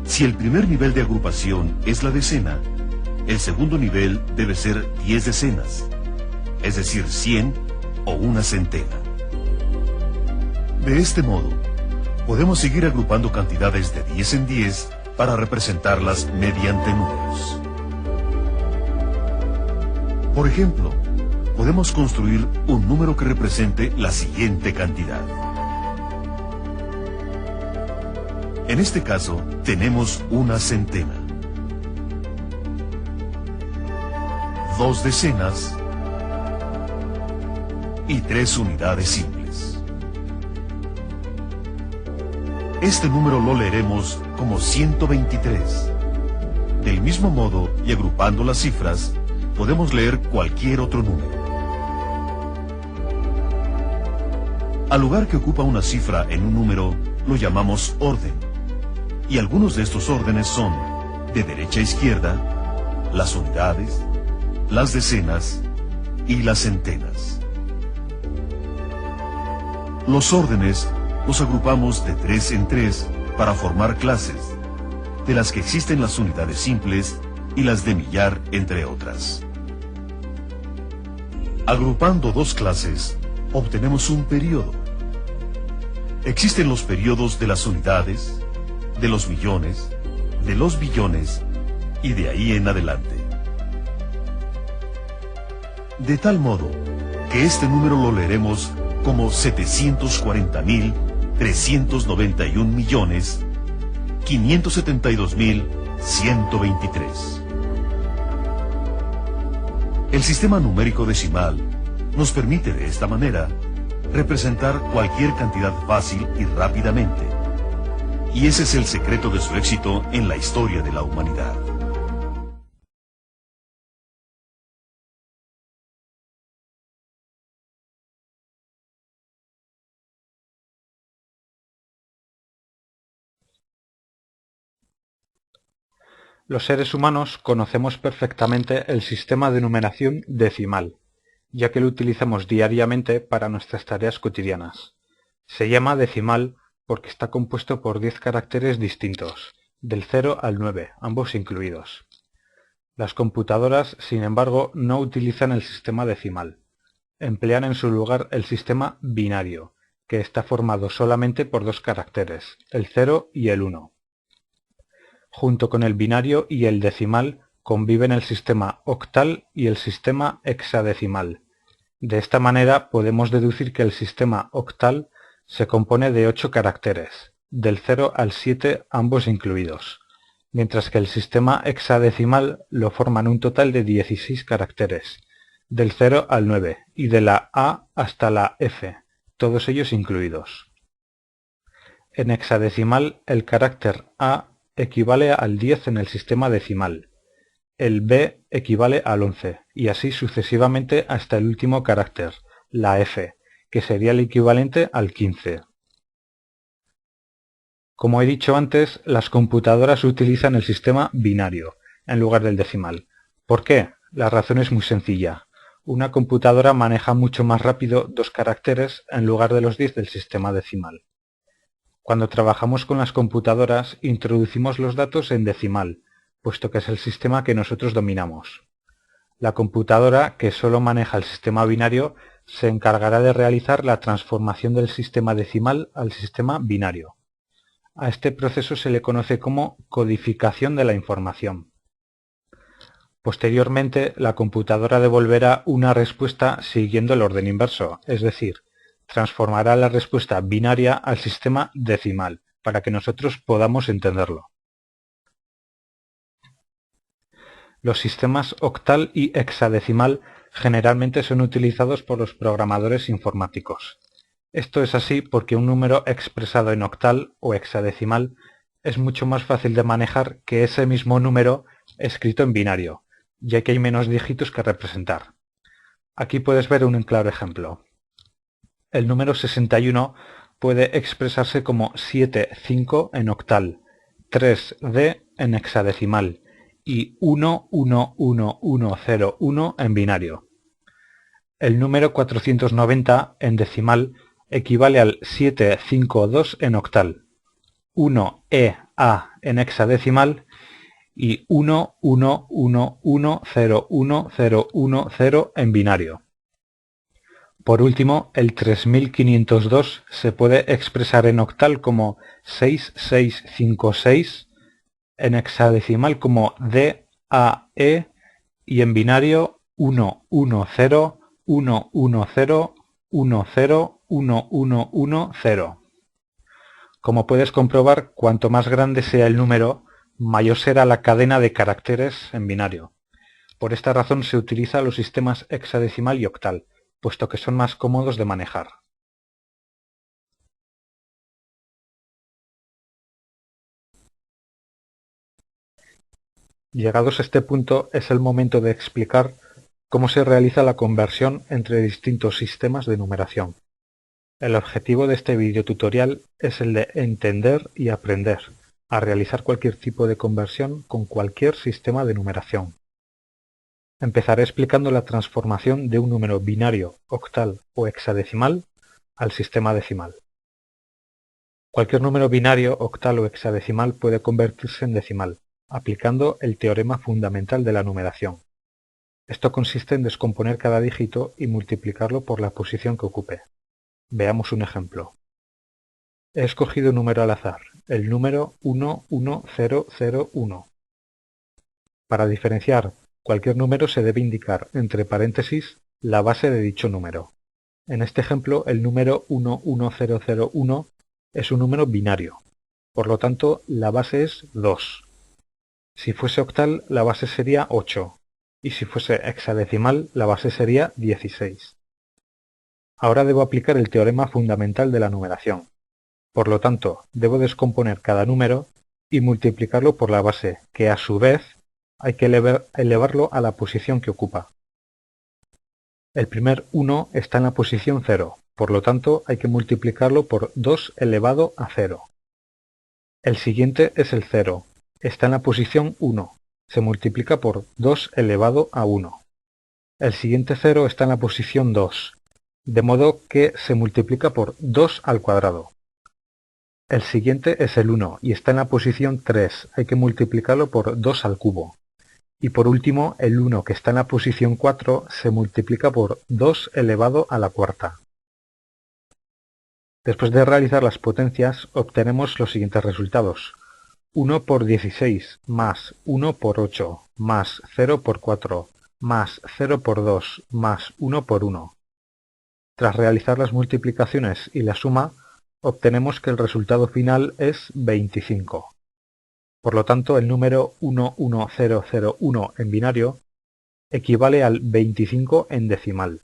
Si el primer nivel de agrupación es la decena, el segundo nivel debe ser 10 decenas, es decir, 100 o una centena. De este modo, podemos seguir agrupando cantidades de 10 en 10 para representarlas mediante números. Por ejemplo, podemos construir un número que represente la siguiente cantidad. En este caso, tenemos una centena, 2 decenas y 3 unidades simples. Este número lo leeremos como 123. Del mismo modo, y agrupando las cifras, podemos leer cualquier otro número. Al lugar que ocupa una cifra en un número, lo llamamos orden. Y algunos de estos órdenes son, de derecha a izquierda, las unidades, las decenas y las centenas. Los órdenes los agrupamos de 3 en 3 para formar clases, de las que existen las unidades simples y las de millar, entre otras. Agrupando 2 clases, obtenemos un período. Existen los períodos de las unidades, de los millones, de los billones y de ahí en adelante. De tal modo que este número lo leeremos como 740.392.572.123. El sistema numérico decimal nos permite de esta manera representar cualquier cantidad fácil y rápidamente. Y ese es el secreto de su éxito en la historia de la humanidad. Los seres humanos conocemos perfectamente el sistema de numeración decimal, ya que lo utilizamos diariamente para nuestras tareas cotidianas. Se llama decimal porque está compuesto por 10 caracteres distintos, del 0 al 9, ambos incluidos. Las computadoras, sin embargo, no utilizan el sistema decimal. Emplean en su lugar el sistema binario, que está formado solamente por 2 caracteres, el 0 y el 1. Junto con el binario y el decimal conviven el sistema octal y el sistema hexadecimal. De esta manera podemos deducir que el sistema octal se compone de 8 caracteres, del 0 al 7 ambos incluidos, mientras que el sistema hexadecimal lo forman un total de 16 caracteres, del 0 al 9 y de la A hasta la F, todos ellos incluidos. En hexadecimal el carácter A equivale al 10 en el sistema decimal, el B equivale al 11 y así sucesivamente hasta el último carácter, la F, que sería el equivalente al 15. Como he dicho antes, las computadoras utilizan el sistema binario en lugar del decimal. ¿Por qué? La razón es muy sencilla. Una computadora maneja mucho más rápido 2 caracteres en lugar de los 10 del sistema decimal. Cuando trabajamos con las computadoras, introducimos los datos en decimal, puesto que es el sistema que nosotros dominamos. La computadora, que solo maneja el sistema binario, se encargará de realizar la transformación del sistema decimal al sistema binario. A este proceso se le conoce como codificación de la información. Posteriormente, la computadora devolverá una respuesta siguiendo el orden inverso, es decir, transformará la respuesta binaria al sistema decimal, para que nosotros podamos entenderlo. Los sistemas octal y hexadecimal generalmente son utilizados por los programadores informáticos. Esto es así porque un número expresado en octal o hexadecimal es mucho más fácil de manejar que ese mismo número escrito en binario, ya que hay menos dígitos que representar. Aquí puedes ver un claro ejemplo. El número 61 puede expresarse como 7,5 en octal, 3D en hexadecimal y 11101 en binario. El número 490 en decimal equivale al 752 en octal, 1EA en hexadecimal y 111101010 en binario. Por último, el 3502 se puede expresar en octal como 6656, en hexadecimal como DAE y en binario 11011111110. Como puedes comprobar, cuanto más grande sea el número, mayor será la cadena de caracteres en binario. Por esta razón se utilizan los sistemas hexadecimal y octal, puesto que son más cómodos de manejar. Llegados a este punto, es el momento de explicar cómo se realiza la conversión entre distintos sistemas de numeración. El objetivo de este videotutorial es el de entender y aprender a realizar cualquier tipo de conversión con cualquier sistema de numeración. Empezaré explicando la transformación de un número binario, octal o hexadecimal al sistema decimal. Cualquier número binario, octal o hexadecimal puede convertirse en decimal, aplicando el teorema fundamental de la numeración. Esto consiste en descomponer cada dígito y multiplicarlo por la posición que ocupe. Veamos un ejemplo. He escogido un número al azar, el número 11001. Para diferenciar cualquier número se debe indicar entre paréntesis la base de dicho número. En este ejemplo, el número 11001 es un número binario, por lo tanto la base es 2. Si fuese octal, la base sería 8, y si fuese hexadecimal, la base sería 16. Ahora debo aplicar el teorema fundamental de la numeración. Por lo tanto, debo descomponer cada número y multiplicarlo por la base, que a su vez hay que elevarlo a la posición que ocupa. El primer 1 está en la posición 0, por lo tanto hay que multiplicarlo por 2 elevado a 0. El siguiente es el 0, está en la posición 1, se multiplica por 2 elevado a 1. El siguiente 0 está en la posición 2, de modo que se multiplica por 2 al cuadrado. El siguiente es el 1 y está en la posición 3, hay que multiplicarlo por 2 al cubo. Y por último, el 1 que está en la posición 4 se multiplica por 2 elevado a la cuarta. Después de realizar las potencias, obtenemos los siguientes resultados. 1 por 16 más 1 por 8 más 0 por 4 más 0 por 2 más 1 por 1. Tras realizar las multiplicaciones y la suma, obtenemos que el resultado final es 25. Por lo tanto, el número 11001 en binario equivale al 25 en decimal.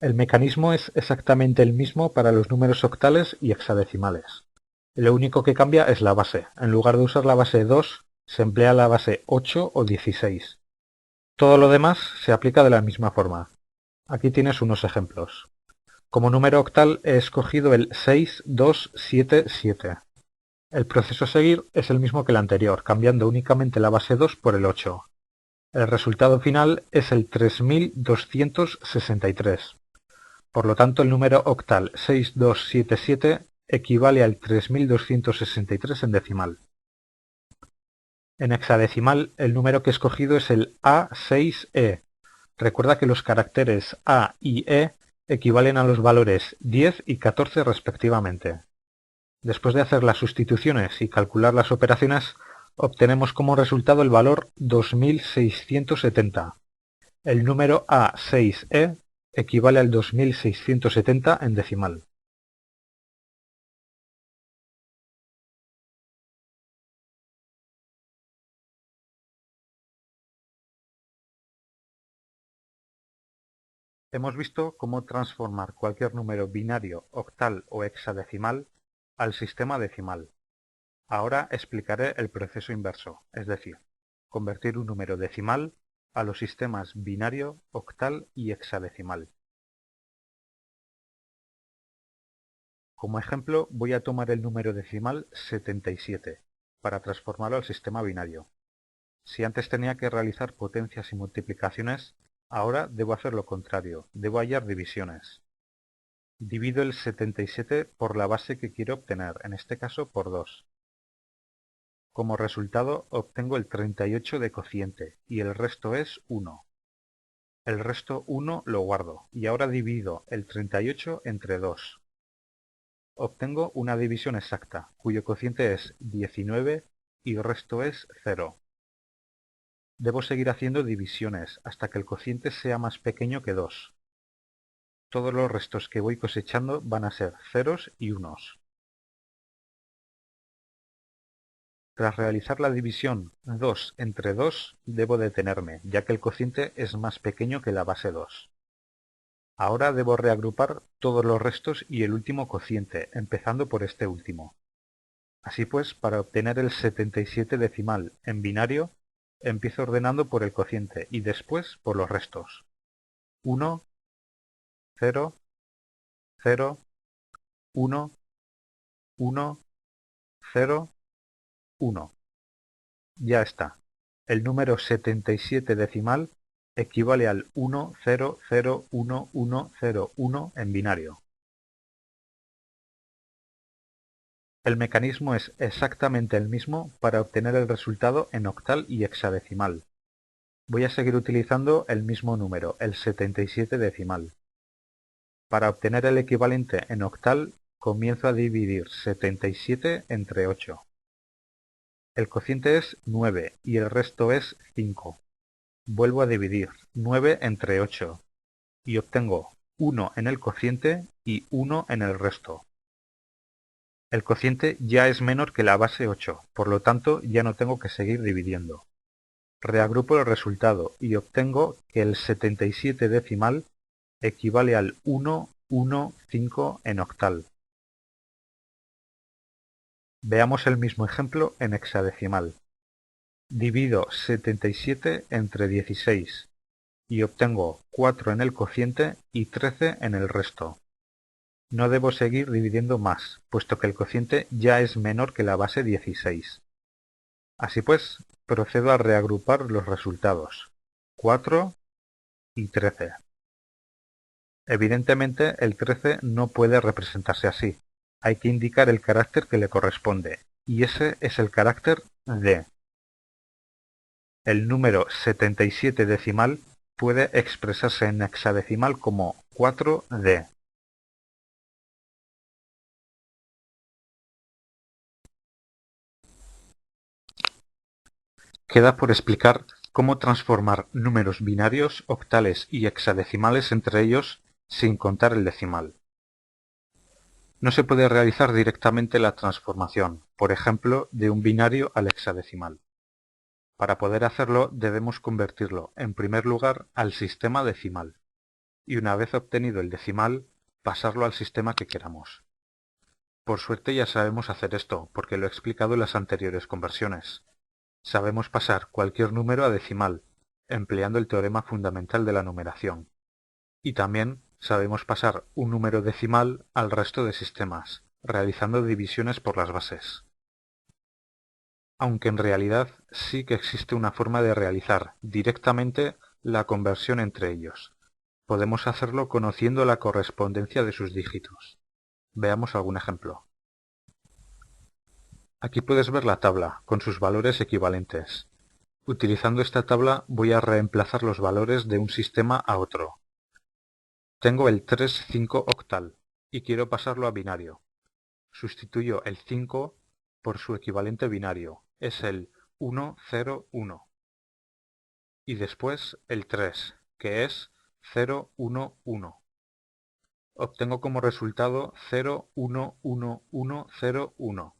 El mecanismo es exactamente el mismo para los números octales y hexadecimales. Lo único que cambia es la base. En lugar de usar la base 2, se emplea la base 8 o 16. Todo lo demás se aplica de la misma forma. Aquí tienes unos ejemplos. Como número octal he escogido el 6277. El proceso a seguir es el mismo que el anterior, cambiando únicamente la base 2 por el 8. El resultado final es el 3263. Por lo tanto, el número octal 6277 equivale al 3263 en decimal. En hexadecimal, el número que he escogido es el A6E. Recuerda que los caracteres A y E equivalen a los valores 10 y 14 respectivamente. Después de hacer las sustituciones y calcular las operaciones, obtenemos como resultado el valor 2670. El número A6E equivale al 2670 en decimal. Hemos visto cómo transformar cualquier número binario, octal o hexadecimal al sistema decimal. Ahora explicaré el proceso inverso, es decir, convertir un número decimal a los sistemas binario, octal y hexadecimal. Como ejemplo, voy a tomar el número decimal 77 para transformarlo al sistema binario. Si antes tenía que realizar potencias y multiplicaciones, ahora debo hacer lo contrario, debo hallar divisiones. Divido el 77 por la base que quiero obtener, en este caso por 2. Como resultado obtengo el 38 de cociente y el resto es 1. El resto 1 lo guardo y ahora divido el 38 entre 2. Obtengo una división exacta, cuyo cociente es 19 y el resto es 0. Debo seguir haciendo divisiones hasta que el cociente sea más pequeño que 2. Todos los restos que voy cosechando van a ser ceros y unos. Tras realizar la división 2 entre 2, debo detenerme, ya que el cociente es más pequeño que la base 2. Ahora debo reagrupar todos los restos y el último cociente, empezando por este último. Así pues, para obtener el 77 decimal en binario, empiezo ordenando por el cociente y después por los restos. 1, 0, 0, 1, 1, 0, 1. Ya está. El número 77 decimal equivale al 1001101 en binario. El mecanismo es exactamente el mismo para obtener el resultado en octal y hexadecimal. Voy a seguir utilizando el mismo número, el 77 decimal. Para obtener el equivalente en octal, comienzo a dividir 77 entre 8. El cociente es 9 y el resto es 5. Vuelvo a dividir 9 entre 8 y obtengo 1 en el cociente y 1 en el resto. El cociente ya es menor que la base 8, por lo tanto ya no tengo que seguir dividiendo. Reagrupo el resultado y obtengo que el 77 decimal equivale al 115 en octal. Veamos el mismo ejemplo en hexadecimal. Divido 77 entre 16 y obtengo 4 en el cociente y 13 en el resto. No debo seguir dividiendo más, puesto que el cociente ya es menor que la base 16. Así pues, procedo a reagrupar los resultados, 4 y 13. Evidentemente, el 13 no puede representarse así. Hay que indicar el carácter que le corresponde, y ese es el carácter D. El número 77 decimal puede expresarse en hexadecimal como 4D. Queda por explicar cómo transformar números binarios, octales y hexadecimales entre ellos sin contar el decimal. No se puede realizar directamente la transformación, por ejemplo, de un binario al hexadecimal. Para poder hacerlo debemos convertirlo, en primer lugar, al sistema decimal, y una vez obtenido el decimal, pasarlo al sistema que queramos. Por suerte ya sabemos hacer esto, porque lo he explicado en las anteriores conversiones. Sabemos pasar cualquier número a decimal, empleando el teorema fundamental de la numeración. Y también sabemos pasar un número decimal al resto de sistemas, realizando divisiones por las bases. Aunque en realidad sí que existe una forma de realizar directamente la conversión entre ellos. Podemos hacerlo conociendo la correspondencia de sus dígitos. Veamos algún ejemplo. Aquí puedes ver la tabla, con sus valores equivalentes. Utilizando esta tabla voy a reemplazar los valores de un sistema a otro. Tengo el 3,5 octal y quiero pasarlo a binario. Sustituyo el 5 por su equivalente binario, es el 1, 0, 1. Y después el 3, que es 0, 1, 1. Obtengo como resultado 0, 1, 1, 1, 0, 1.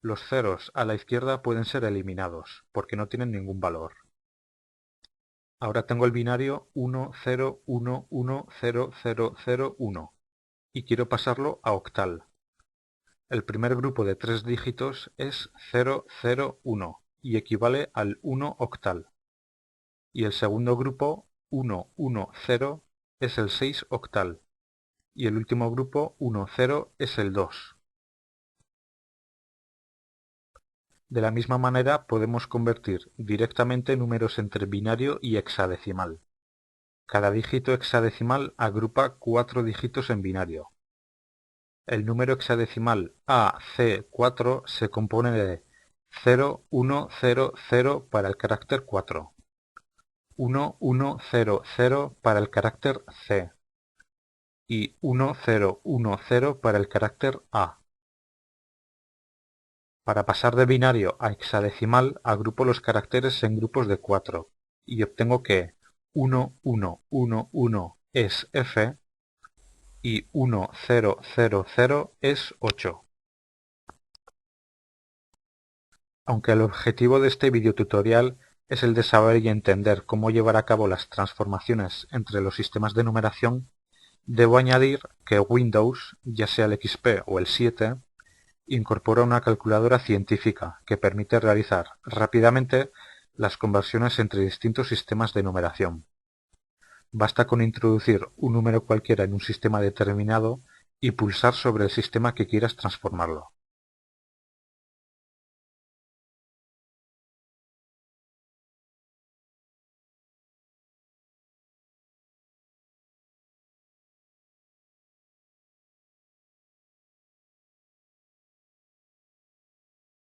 Los ceros a la izquierda pueden ser eliminados, porque no tienen ningún valor. Ahora tengo el binario 1, 0, 1, 1, 0, 0, 0, 1 y quiero pasarlo a octal. El primer grupo de 3 dígitos es 0, 0, 1 y equivale al 1 octal. Y el segundo grupo 1, 1, 0 es el 6 octal. Y el último grupo 1, 0 es el 2. De la misma manera podemos convertir directamente números entre binario y hexadecimal. Cada dígito hexadecimal agrupa 4 dígitos en binario. El número hexadecimal AC4 se compone de 0, 1, 0, 0 para el carácter 4, 1, 1, 0, 0 para el carácter C y 1, 0, 1, 0 para el carácter A. Para pasar de binario a hexadecimal agrupo los caracteres en grupos de 4 y obtengo que 1, 1, 1, 1 es F y 1, 0, 0, 0 es 8. Aunque el objetivo de este videotutorial es el de saber y entender cómo llevar a cabo las transformaciones entre los sistemas de numeración, debo añadir que Windows, ya sea el XP o el 7, incorpora una calculadora científica que permite realizar rápidamente las conversiones entre distintos sistemas de numeración. Basta con introducir un número cualquiera en un sistema determinado y pulsar sobre el sistema que quieras transformarlo.